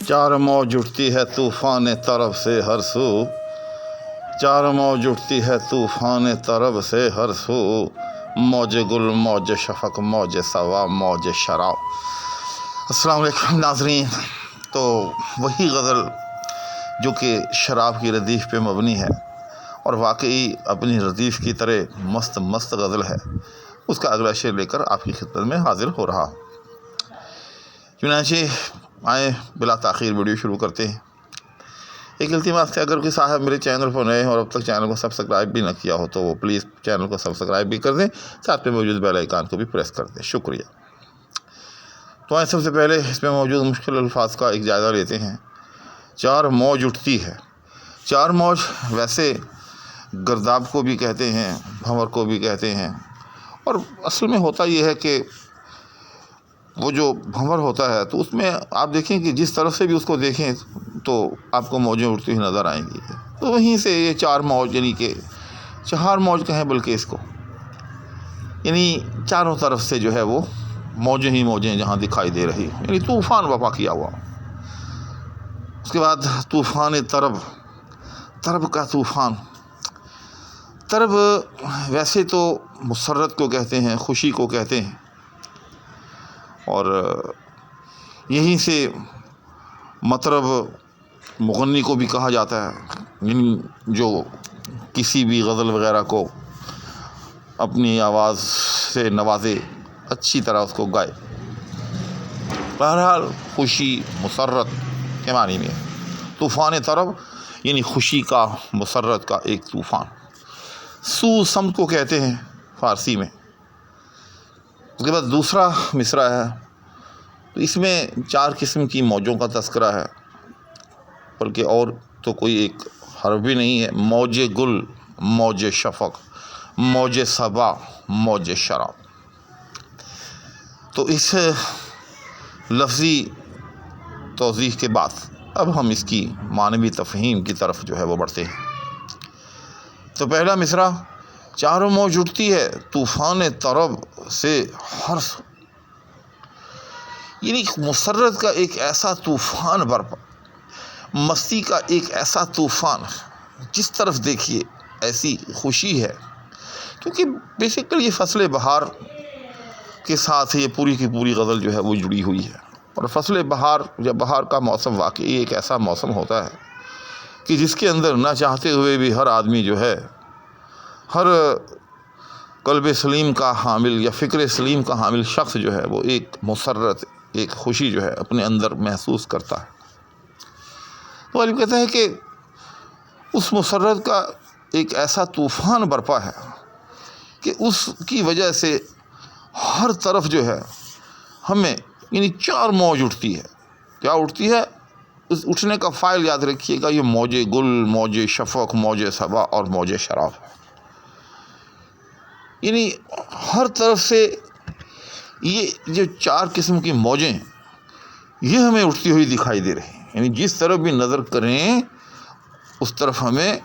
چار موج اٹھتی ہے طوفان طرب سے ہر سو، چار موج اٹھتی ہے طوفان طرب سے ہر سو، موج گل موج شفق موج سوا موج شراب۔ السلام علیکم ناظرین۔ تو وہی غزل جو کہ شراب کی ردیف پہ مبنی ہے اور واقعی اپنی ردیف کی طرح مست غزل ہے، اس کا اگلا شعر لے کر آپ کی خدمت میں حاضر ہو رہا ہوں۔ چنانچہ آئیں بلا تاخیر ویڈیو شروع کرتے ہیں۔ ایک التماس ہے، اگر کوئی صاحب میرے چینل پر نئے ہیں اور اب تک چینل کو سبسکرائب بھی نہ کیا ہو تو وہ پلیز چینل کو سبسکرائب بھی کر دیں، ساتھ میں موجود بیل آئیکن کو بھی پریس کر دیں، شکریہ۔ تو آئیں سب سے پہلے اس میں موجود مشکل الفاظ کا ایک جائزہ لیتے ہیں۔ چار موج اٹھتی ہے۔ چار موج ویسے گرداب کو بھی کہتے ہیں، بھنور کو بھی کہتے ہیں، اور اصل میں ہوتا یہ ہے کہ وہ جو بھنور ہوتا ہے تو اس میں آپ دیکھیں کہ جس طرف سے بھی اس کو دیکھیں تو آپ کو موجیں اٹھتی ہوئی نظر آئیں گی، تو وہیں سے یہ چار موج، یعنی کہ چہار موج کہیں بلکہ اس کو، یعنی چاروں طرف سے جو ہے وہ موجیں ہی موجیں جہاں دکھائی دے رہی، یعنی طوفان وفا کیا ہوا۔ اس کے بعد طوفان طرب، طرب کا طوفان۔ طرب ویسے تو مسرت کو کہتے ہیں، خوشی کو کہتے ہیں، اور یہیں سے مطرب مغنی کو بھی کہا جاتا ہے، یعنی جو کسی بھی غزل وغیرہ کو اپنی آواز سے نوازے، اچھی طرح اس کو گائے۔ بہرحال خوشی مسرت کے معنی میں طوفان طرب یعنی خوشی کا، مسرت کا ایک طوفان۔ سو سمت کو کہتے ہیں فارسی میں۔ اس کے بعد دوسرا مصرع ہے، تو اس میں چار قسم کی موجوں کا تذکرہ ہے، بلکہ اور تو کوئی ایک حرف بھی نہیں ہے۔ موج گل موج شفق موج صبا موج شراب۔ تو اس لفظی توضیح کے بعد اب ہم اس کی معنوی تفہیم کی طرف جو ہے وہ بڑھتے ہیں۔ تو پہلا مصرع، چاروں موج اٹھتی ہے طوفان طرب سے ہر سو، یعنی مسرت کا ایک ایسا طوفان برپا، مستی کا ایک ایسا طوفان، جس طرف دیکھیے ایسی خوشی ہے، کیونکہ بیسیکلی یہ فصل بہار کے ساتھ یہ پوری کی پوری غزل جو ہے وہ جڑی ہوئی ہے۔ اور فصل بہار، جب بہار کا موسم واقعی ایک ایسا موسم ہوتا ہے کہ جس کے اندر نہ چاہتے ہوئے بھی ہر آدمی جو ہے، ہر قلب سلیم کا حامل یا فکر سلیم کا حامل شخص جو ہے وہ ایک مسرت، ایک خوشی جو ہے اپنے اندر محسوس کرتا ہے۔ تو علم کہتا ہے کہ اس مسرت کا ایک ایسا طوفان برپا ہے کہ اس کی وجہ سے ہر طرف جو ہے ہمیں، یعنی چار موج اٹھتی ہے۔ کیا اٹھتی ہے؟ اس اٹھنے کا فاعل یاد رکھیے گا، یہ موج گل موج شفق موج صبا اور موج شراب ہے۔ یعنی ہر طرف سے یہ جو چار قسم کی موجیں یہ ہمیں اٹھتی ہوئی دکھائی دے رہی ہیں، یعنی جس طرف بھی نظر کریں اس طرف ہمیں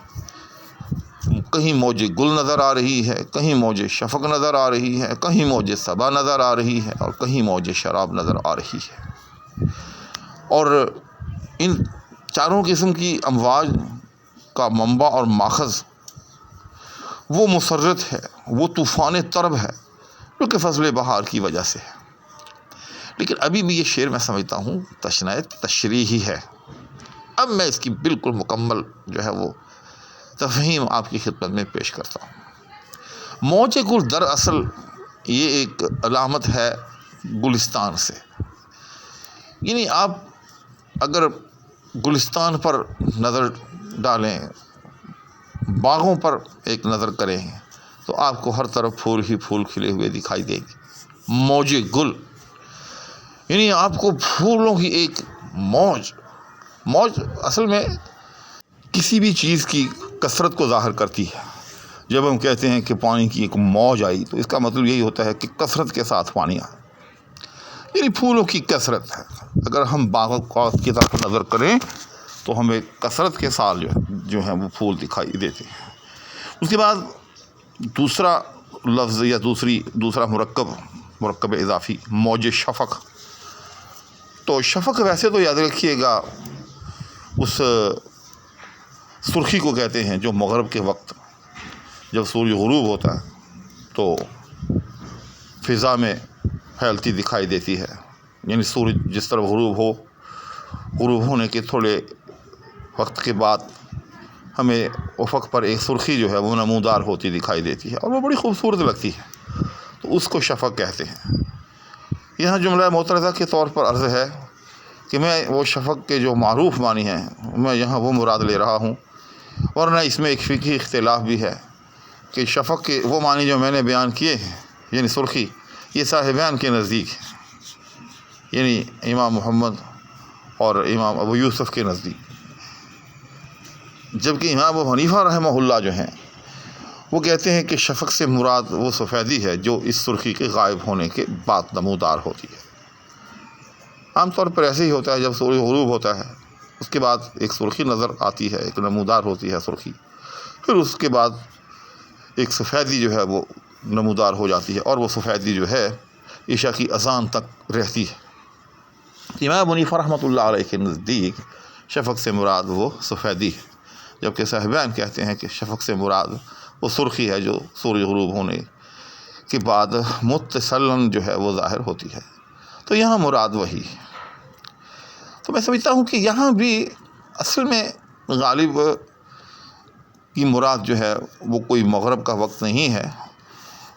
کہیں موج گل نظر آ رہی ہے، کہیں موج شفق نظر آ رہی ہے، کہیں موج صبا نظر آ رہی ہے، اور کہیں موج شراب نظر آ رہی ہے۔ اور ان چاروں قسم کی امواج کا منبع اور ماخذ وہ مسرت ہے، وہ طوفان طرب ہے جو کہ فصل بہار کی وجہ سے ہے۔ لیکن ابھی بھی یہ شعر میں سمجھتا ہوں تشنہ تشریحی ہے۔ اب میں اس کی بالکل مکمل جو ہے وہ تفہیم آپ کی خدمت میں پیش کرتا ہوں۔ موج گل دراصل یہ ایک علامت ہے گلستان سے، یعنی آپ اگر گلستان پر نظر ڈالیں، باغوں پر ایک نظر کریں تو آپ کو ہر طرف پھول ہی پھول کھلے ہوئے دکھائی دیں گے۔ موج گل یعنی آپ کو پھولوں کی ایک موج اصل میں کسی بھی چیز کی کثرت کو ظاہر کرتی ہے۔ جب ہم کہتے ہیں کہ پانی کی ایک موج آئی تو اس کا مطلب یہی ہوتا ہے کہ کثرت کے ساتھ پانی آیا، یعنی پھولوں کی کثرت ہے۔ اگر ہم باغوں کی طرف نظر کریں تو ہمیں کثرت کے ساتھ جو ہے وہ پھول دکھائی دیتے ہیں۔ اس کے بعد دوسرا لفظ یا دوسرا مرکب اضافی، موج شفق۔ تو شفق ویسے تو یاد رکھیے گا اس سرخی کو کہتے ہیں جو مغرب کے وقت جب سورج غروب ہوتا ہے تو فضا میں پھیلتی دکھائی دیتی ہے. یعنی سورج جس طرح غروب ہونے کے تھوڑے وقت کے بعد ہمیں افق پر ایک سرخی جو ہے وہ نمودار ہوتی دکھائی دیتی ہے اور وہ بڑی خوبصورت لگتی ہے، تو اس کو شفق کہتے ہیں. یہاں جملہ معترضہ کے طور پر عرض ہے کہ میں وہ شفق کے جو معروف معنی ہیں میں یہاں وہ مراد لے رہا ہوں، ورنہ اس میں ایک فقہی اختلاف بھی ہے کہ شفق کے وہ معنی جو میں نے بیان کیے ہیں یعنی سرخی، یہ صاحبین کے نزدیک ہے، یعنی امام محمد اور امام ابو یوسف کے نزدیک، جبکہ امام ابو حنیفہ رحمہ اللہ جو ہیں وہ کہتے ہیں کہ شفق سے مراد وہ سفیدی ہے جو اس سرخی کے غائب ہونے کے بعد نمودار ہوتی ہے. عام طور پر ایسے ہی ہوتا ہے، جب سورج غروب ہوتا ہے اس کے بعد ایک سرخی نظر آتی ہے، ایک نمودار ہوتی ہے سرخی، پھر اس کے بعد ایک سفیدی جو ہے وہ نمودار ہو جاتی ہے، اور وہ سفیدی جو ہے عشاء کی اذان تک رہتی ہے. امام ابو حنیفہ رحمۃ اللہ علیہ کے نزدیک شفق سے مراد وہ سفیدی ہے، جبکہ صاحبین کہتے ہیں کہ شفق سے مراد وہ سرخی ہے جو سورج غروب ہونے کے بعد متصلاً جو ہے وہ ظاہر ہوتی ہے. تو یہاں مراد وہی ہے. تو میں سمجھتا ہوں کہ یہاں بھی اصل میں غالب کی مراد جو ہے وہ کوئی مغرب کا وقت نہیں ہے،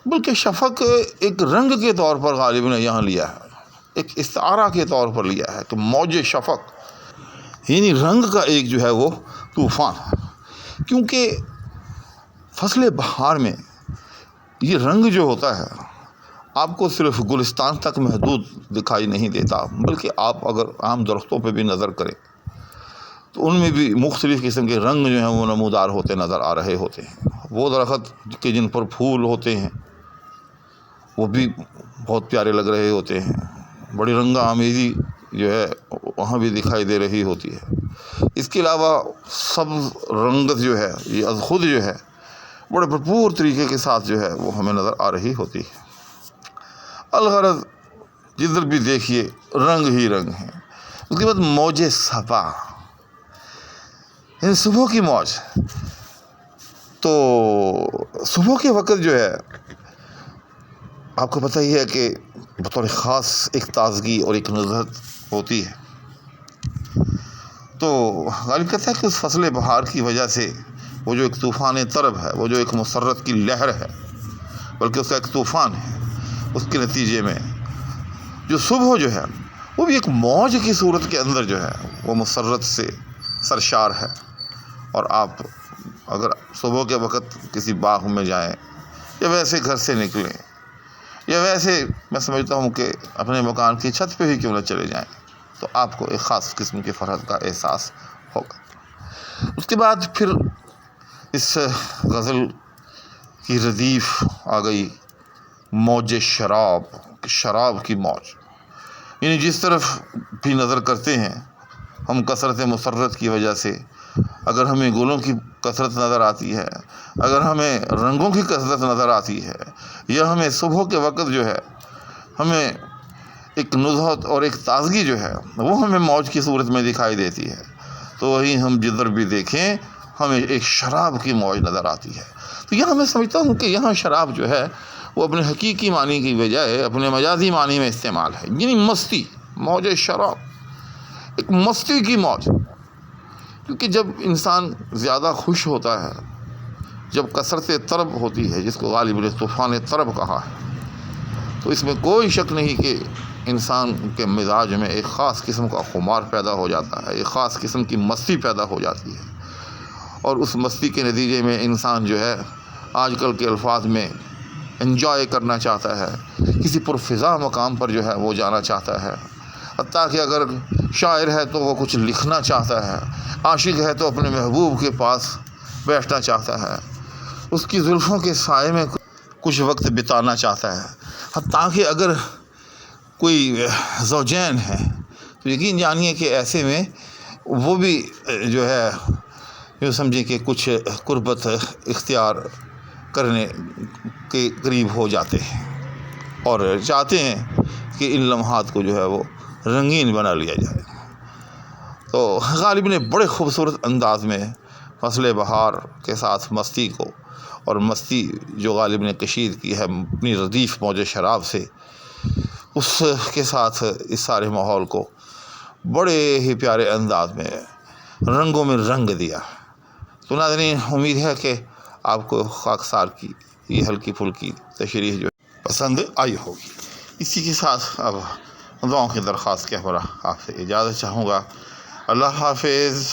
بلکہ شفق ایک رنگ کے طور پر غالب نے یہاں لیا ہے، ایک استعارہ کے طور پر لیا ہے کہ موج شفق یعنی رنگ کا ایک جو ہے وہ طوفان، کیونکہ فصل بہار میں یہ رنگ جو ہوتا ہے آپ کو صرف گلستان تک محدود دکھائی نہیں دیتا، بلکہ آپ اگر عام درختوں پہ بھی نظر کریں تو ان میں بھی مختلف قسم کے رنگ جو ہیں وہ نمودار ہوتے نظر آ رہے ہوتے ہیں. وہ درخت کہ جن پر پھول ہوتے ہیں وہ بھی بہت پیارے لگ رہے ہوتے ہیں، بڑی رنگ آمیزی جو ہے وہاں بھی دکھائی دے رہی ہوتی ہے. اس کے علاوہ سبز رنگت جو ہے یہ از خود جو ہے بڑے بھرپور طریقے کے ساتھ جو ہے وہ ہمیں نظر آ رہی ہوتی ہے. الغرض جدھر بھی دیکھیے رنگ ہی رنگ ہیں. اس کے بعد موج صبا یعنی صبح کی موج. تو صبح کے وقت جو ہے آپ کو پتہ ہی ہے کہ بطور خاص ایک تازگی اور ایک نزہت ہوتی ہے. تو غالب کہتا ہے کہ اس فصل بہار کی وجہ سے وہ جو ایک طوفان طرب ہے، وہ جو ایک مسرت کی لہر ہے، بلکہ اس کا ایک طوفان ہے، اس کے نتیجے میں جو صبح جو ہے وہ بھی ایک موج کی صورت کے اندر جو ہے وہ مسرت سے سرشار ہے. اور آپ اگر صبح کے وقت کسی باغ میں جائیں یا ویسے گھر سے نکلیں یا ویسے میں سمجھتا ہوں کہ اپنے مکان کی چھت پہ ہی کیوں نہ چلے جائیں تو آپ کو ایک خاص قسم کی فرحت کا احساس ہوگا. اس کے بعد پھر اس غزل کی ردیف آ گئی موج شراب، شراب کی موج. یعنی جس طرف بھی نظر کرتے ہیں ہم کثرت مسرت کی وجہ سے، اگر ہمیں گلوں کی کثرت نظر آتی ہے، اگر ہمیں رنگوں کی کثرت نظر آتی ہے، یا ہمیں صبح کے وقت جو ہے ہمیں ایک نزہت اور ایک تازگی جو ہے وہ ہمیں موج کی صورت میں دکھائی دیتی ہے، تو وہیں ہم جدھر بھی دیکھیں ہمیں ایک شراب کی موج نظر آتی ہے. تو یہاں میں سمجھتا ہوں کہ یہاں شراب جو ہے وہ اپنے حقیقی معنی کی بجائے اپنے مجازی معنی میں استعمال ہے. یعنی مستی، موج شراب، ایک مستی کی موج. کیونکہ جب انسان زیادہ خوش ہوتا ہے، جب کثرت طرب ہوتی ہے جس کو غالب نے طوفان طرب کہا ہے، تو اس میں کوئی شک نہیں کہ انسان کے مزاج میں ایک خاص قسم کا خمار پیدا ہو جاتا ہے، ایک خاص قسم کی مستی پیدا ہو جاتی ہے. اور اس مستی کے نتیجے میں انسان جو ہے آج کل کے الفاظ میں انجوائے کرنا چاہتا ہے، کسی پرفضا مقام پر جو ہے وہ جانا چاہتا ہے. حتیٰ کہ اگر شاعر ہے تو وہ کچھ لکھنا چاہتا ہے، عاشق ہے تو اپنے محبوب کے پاس بیٹھنا چاہتا ہے، اس کی زلفوں کے سائے میں کچھ وقت بتانا چاہتا ہے. حتیٰ کہ اگر کوئی زوجین ہے تو یقین جانیے کہ ایسے میں وہ بھی جو ہے یوں سمجھیں کہ کچھ قربت اختیار کرنے کے قریب ہو جاتے ہیں اور چاہتے ہیں کہ ان لمحات کو جو ہے وہ رنگین بنا لیا جائے۔ تو غالب نے بڑے خوبصورت انداز میں فصل بہار کے ساتھ مستی کو، اور مستی جو غالب نے کشید کی ہے اپنی ردیف موج شراب سے، اس کے ساتھ اس سارے ماحول کو بڑے ہی پیارے انداز میں رنگوں میں رنگ دیا۔ تو ناظرین، امید ہے کہ آپ کو خاکسار کی یہ ہلکی پھلکی تشریح جو پسند آئی ہوگی۔ اسی کے ساتھ اب دعاؤں کی درخواست کے ہمراہ آپ سے اجازت چاہوں گا۔ اللہ حافظ۔